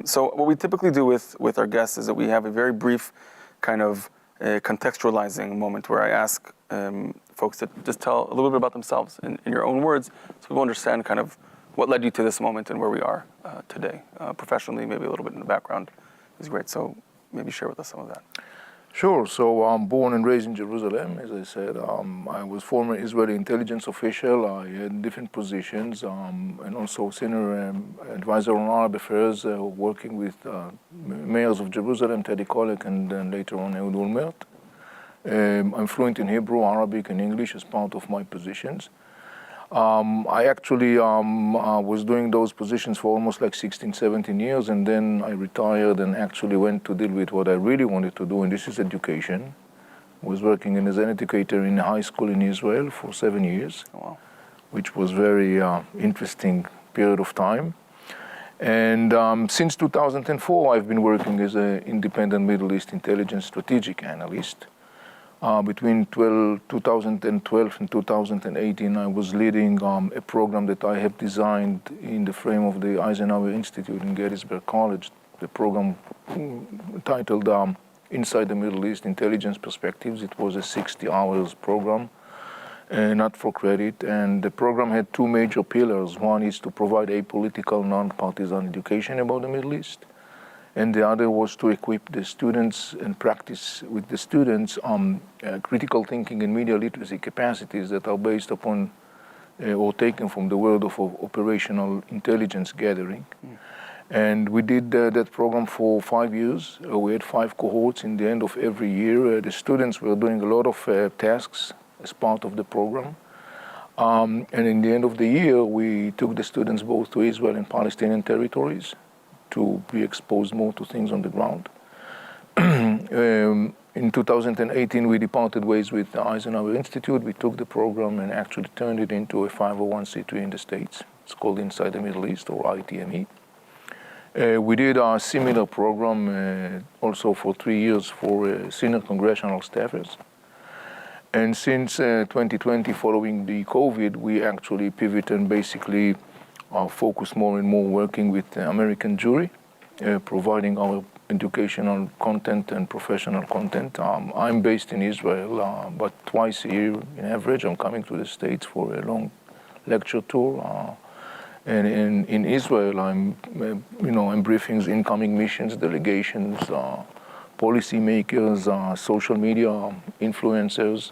So what we typically do with our guests is that we have a very brief kind of contextualizing moment where I ask folks to just tell a little bit about themselves in your own words, so people understand kind of what led you to this moment and where we are today. Professionally, maybe a little bit in the background is great. So maybe share with us some of that. Sure. So I'm born and raised in Jerusalem, as I said. I was former Israeli intelligence official. I had different positions and also senior advisor on Arab affairs, working with mayors of Jerusalem, Teddy Kollek, and then later on Ehud Olmert. I'm fluent in Hebrew, Arabic, and English as part of my positions. I actually was doing those positions for almost like 16, 17 years, and then I retired and actually went to deal with what I really wanted to do, and this is education. I was working as an educator in a high school in Israel for 7 years, which was very interesting period of time. And since 2004, I've been working as an independent Middle East intelligence strategic analyst. Between 2012 and 2018, I was leading a program that I have designed in the frame of the Eisenhower Institute in Gettysburg College, the program titled Inside the Middle East, Intelligence Perspectives. It was a 60 hours program, not for credit, and the program had two major pillars. One is to provide apolitical, non-partisan education about the Middle East, and the other was to equip the students and practice with the students critical thinking and media literacy capacities that are based upon or taken from the world of operational intelligence gathering. And we did that program for 5 years. We had 5 cohorts in the end of every year. The students were doing a lot of tasks as part of the program. And in the end of the year, we took the students both to Israel and Palestinian territories to be exposed more to things on the ground. In 2018, we departed ways with the Eisenhower Institute. We took the program and actually turned it into a 501c3 in the States. It's called Inside the Middle East, or ITME. We did a similar program also for 3 years for senior congressional staffers. And since 2020, following the COVID, we actually pivoted and basically focus more and more working with the American jury, providing our educational content and professional content. I'm based in Israel, but twice a year, in average, I'm coming to the States for a long lecture tour. And in Israel, I'm briefing incoming missions, delegations, policymakers, social media influencers,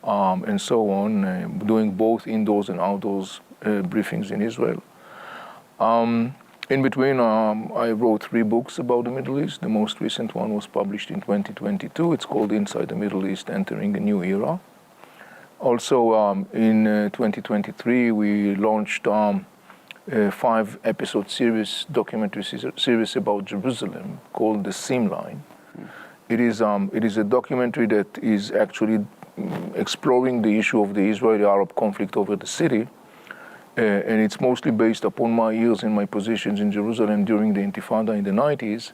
and so on, doing both indoors and outdoors briefings in Israel. In between, I wrote 3 books about the Middle East. The most recent one was published in 2022. It's called Inside the Middle East, Entering a New Era. Also, in 2023, we launched a 5-episode series, documentary series about Jerusalem called The Seam Line. It is a documentary that is actually exploring the issue of the Israeli-Arab conflict over the city. And it's mostly based upon my years and my positions in Jerusalem during the Intifada in the 90s.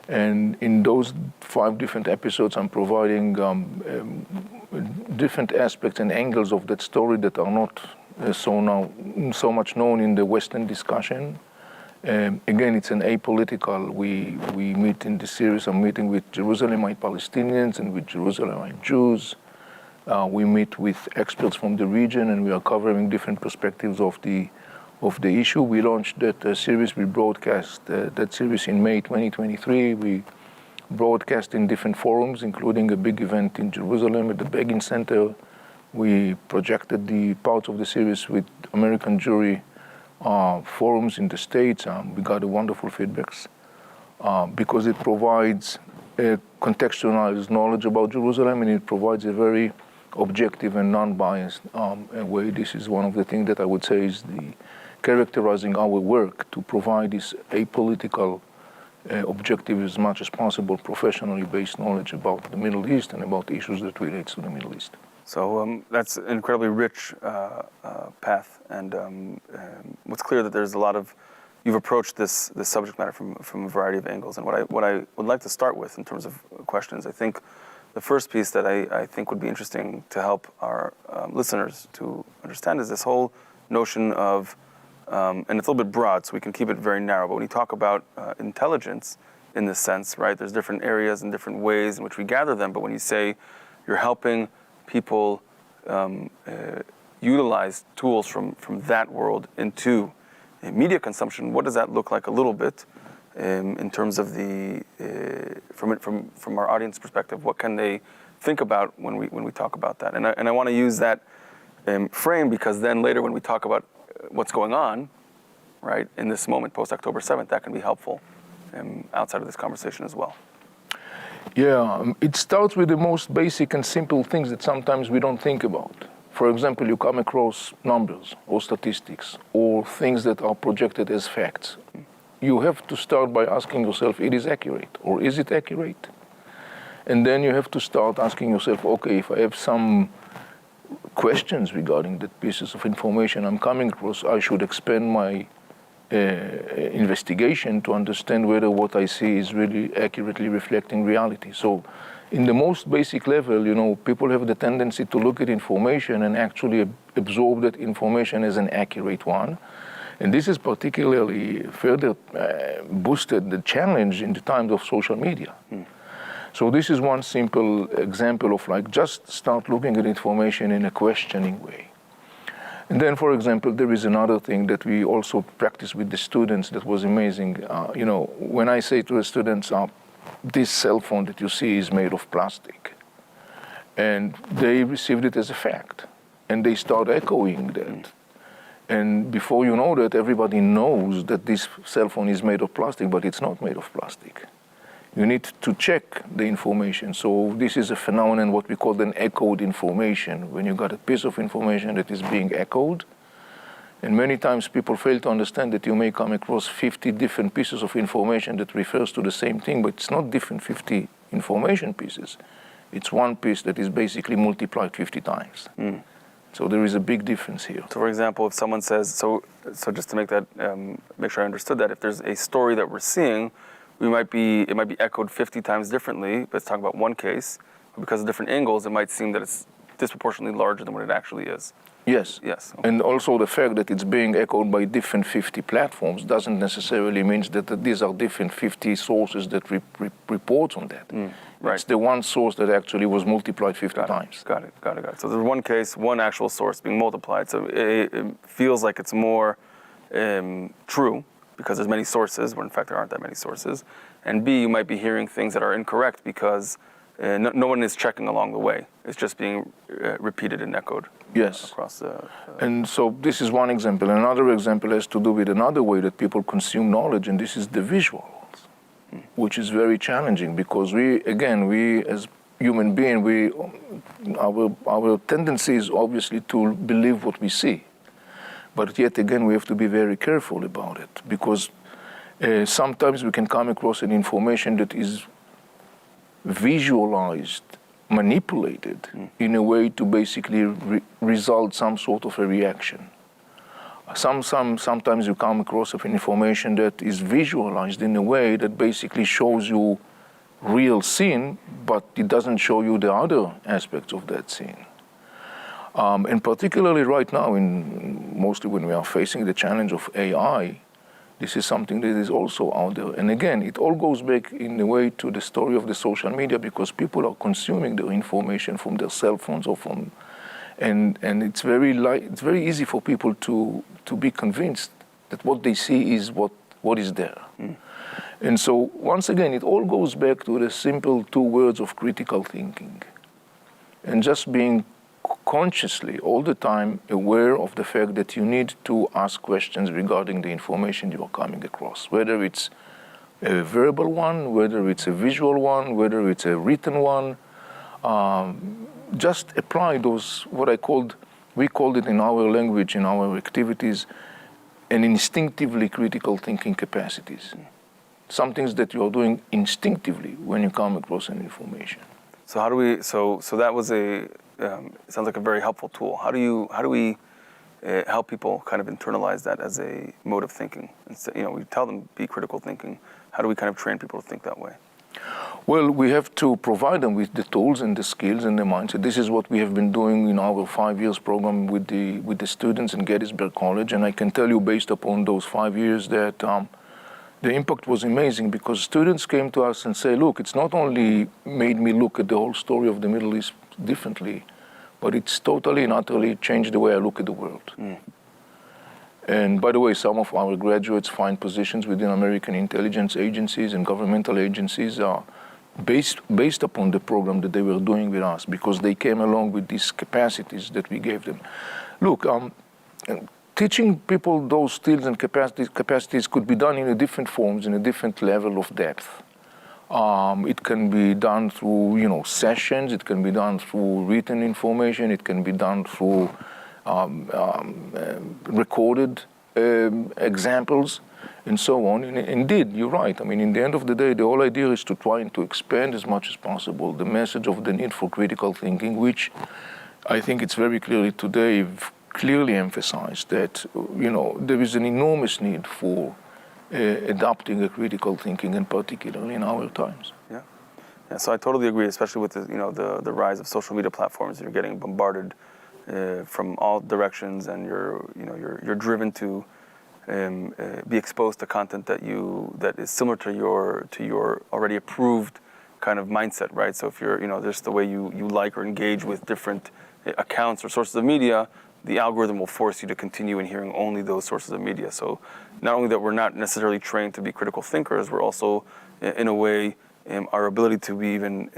And in those 5 different episodes, I'm providing different aspects and angles of that story that are not so much known in the Western discussion. Again, it's an apolitical. We meet in the series. I'm meeting with Jerusalemite Palestinians and with Jerusalemite Jews. We meet with experts from the region, and we are covering different perspectives of the issue. We launched that series. We broadcast that series in May 2023. We broadcast in different forums, including a big event in Jerusalem at the Begin Center. We projected the parts of the series with American jury forums in the States. We got wonderful feedbacks because it provides a contextualized knowledge about Jerusalem, and it provides a very objective and non-biased way. This is one of the things that I would say is characterizing our work, to provide this apolitical, objective as much as possible, professionally based knowledge about the Middle East and about issues that relate to the Middle East. So that's an incredibly rich path, and what's clear that there's a lot of, you've approached this subject matter from a variety of angles. And what I would like to start with in terms of questions, I think the first piece that I think would be interesting to help our listeners to understand is this whole notion of and it's a little bit broad, so we can keep it very narrow. But when you talk about intelligence, in this sense, right, there's different areas and different ways in which we gather them. But when you say you're helping people utilize tools from that world into media consumption, what does that look like a little bit in terms of the from our audience perspective? What can they think about when we talk about that? And I want to use that frame because then later when we talk about what's going on, right, in this moment post October 7th, that can be helpful outside of this conversation as well. Yeah, it starts with the most basic and simple things that sometimes we don't think about. For example, you come across numbers or statistics or things that are projected as facts. You have to start by asking yourself, it is accurate or is it accurate? And then you have to start asking yourself, okay, if I have some questions regarding the pieces of information I'm coming across, I should expand my investigation to understand whether what I see is really accurately reflecting reality. So in the most basic level, you know, people have the tendency to look at information and actually absorb that information as an accurate one. And this is particularly further boosted the challenge in the times of social media. So this is one simple example of like just start looking at information in a questioning way. And then, for example, there is another thing that we also practice with the students that was amazing. You know, when I say to the students, this cell phone that you see is made of plastic, and they received it as a fact, and they start echoing that. And before you know that, everybody knows that this cell phone is made of plastic, but it's not made of plastic. You need to check the information. So this is a phenomenon, what we call an echoed information, when you got a piece of information that is being echoed. And many times people fail to understand that you may come across 50 different pieces of information that refers to the same thing, but it's not different 50 information pieces. It's one piece that is basically multiplied 50 times. So there is a big difference here. So for example, if someone says, so just to make that, make sure I understood that, if there's a story that we're seeing, it might be echoed 50 times differently, but it's talking about one case. But because of different angles, it might seem that it's disproportionately larger than what it actually is. Yes. Yes. Okay. And also the fact that it's being echoed by different 50 platforms doesn't necessarily mean that these are different 50 sources that report on that. Right. It's the one source that actually was multiplied 50 times. Got it. So there's one case, one actual source being multiplied. So it feels like it's more true, because there's many sources, when in fact there aren't that many sources. And B, you might be hearing things that are incorrect because no one is checking along the way. It's just being repeated and echoed. Yes. Across the... And so this is one example. Another example has to do with another way that people consume knowledge, and this is the visuals, which is very challenging because we as human beings, our tendency is obviously to believe what we see. But yet again, we have to be very careful about it because sometimes we can come across an information that is visualized, manipulated in a way to basically result some sort of a reaction. Sometimes you come across an information that is visualized in a way that basically shows you real scene, but it doesn't show you the other aspects of that scene. And particularly right now, mostly when we are facing the challenge of AI, this is something that is also out there. And again, it all goes back in a way to the story of the social media because people are consuming their information from their cell phones or from, and it's very easy for people to be convinced that what they see is what is there. And so once again, it all goes back to the simple two words of critical thinking and just being consciously all the time aware of the fact that you need to ask questions regarding the information you are coming across, whether it's a verbal one, whether it's a visual one, whether it's a written one. Just apply those, we called it in our language, in our activities, an instinctively critical thinking capacities. Some things that you are doing instinctively when you come across an information. So how do we, so that was sounds like a very helpful tool. How do we help people kind of internalize that as a mode of thinking? We tell them be critical thinking. How do we kind of train people to think that way? Well, we have to provide them with the tools and the skills and the mindset. This is what we have been doing in our 5 years program with the students in Gettysburg College. And I can tell you, based upon those 5 years, that the impact was amazing, because students came to us and say, look, it's not only made me look at the whole story of the Middle East differently, but it's totally and utterly changed the way I look at the world. And by the way, some of our graduates find positions within American intelligence agencies and governmental agencies based upon the program that they were doing with us, because they came along with these capacities that we gave them. Look, teaching people those skills and capacities could be done in a different forms, in a different level of depth. It can be done through, sessions. It can be done through written information. It can be done through recorded examples, and so on. And indeed, you're right. I mean, in the end of the day, the whole idea is to try and to expand as much as possible the message of the need for critical thinking, which I think it's very clearly today clearly emphasized that, there is an enormous need for adopting a critical thinking, and particularly in our times. Yeah. So I totally agree, especially with the rise of social media platforms. You're getting bombarded from all directions, and you're driven to be exposed to content that is similar to your already approved kind of mindset, right? So if you're just the way you like or engage with different accounts or sources of media, the algorithm will force you to continue in hearing only those sources of media. So not only that we're not necessarily trained to be critical thinkers, we're also, in a way, our ability to be even,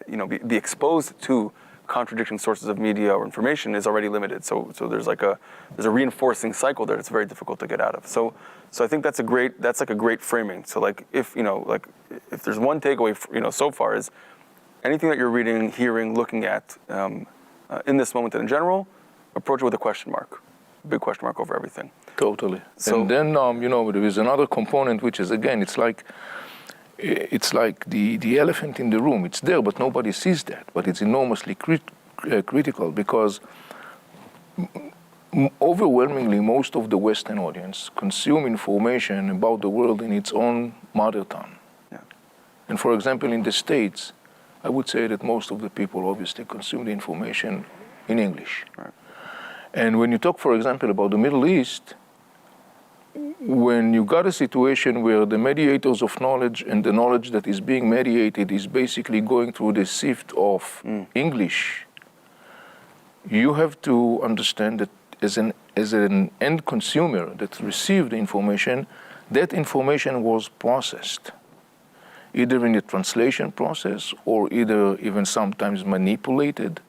be exposed to contradicting sources of media or information is already limited. So there's a reinforcing cycle there that's very difficult to get out of. So I think that's a great framing. So if there's one takeaway, so far is anything that you're reading, hearing, looking at, in this moment and in general, approach it with a question mark, a big question mark over everything. Totally. So, and then, there is another component, which is, again, it's like the elephant in the room. It's there, but nobody sees that. But it's enormously critical, because overwhelmingly most of the Western audience consume information about the world in its own mother tongue. Yeah. And for example, in the States, I would say that most of the people obviously consume the information in English. Right. And when you talk, for example, about the Middle East, when you got a situation where the mediators of knowledge and the knowledge that is being mediated is basically going through the sift of English, you have to understand that as an end consumer that received the information, that information was processed, either in the translation process or either even sometimes manipulated.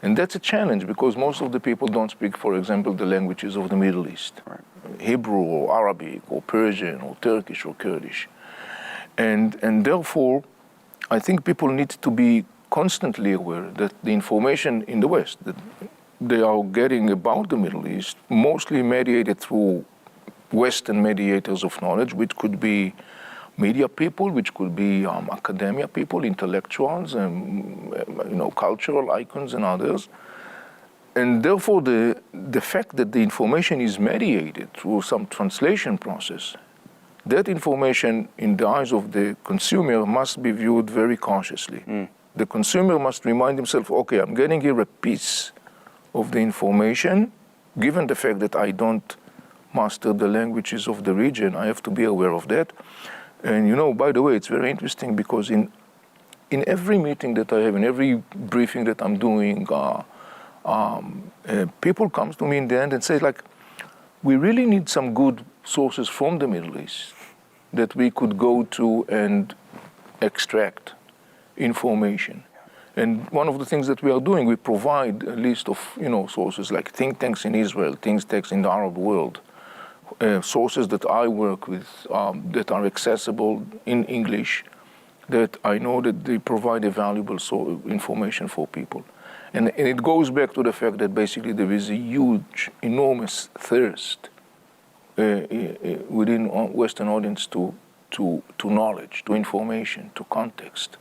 And that's a challenge, because most of the people don't speak, for example, the languages of the Middle East. Right. Hebrew or Arabic or Persian or Turkish or Kurdish. And therefore, I think people need to be constantly aware that the information in the West that they are getting about the Middle East, mostly mediated through Western mediators of knowledge, which could be media people, which could be academia people, intellectuals, and cultural icons and others. And therefore, the fact that the information is mediated through some translation process, that information in the eyes of the consumer must be viewed very cautiously. The consumer must remind himself, okay, I'm getting here a piece of the information. Given the fact that I don't master the languages of the region, I have to be aware of that. And by the way, it's very interesting, because in every meeting that I have, in every briefing that I'm doing, people come to me in the end and say, we really need some good sources from the Middle East that we could go to and extract information. And one of the things that we are doing, we provide a list of sources like think tanks in Israel, think tanks in the Arab world, sources that I work with that are accessible in English, that I know that they provide a valuable information for people. And it goes back to the fact that basically there is a huge, enormous thirst within Western audience to knowledge, to information, to context.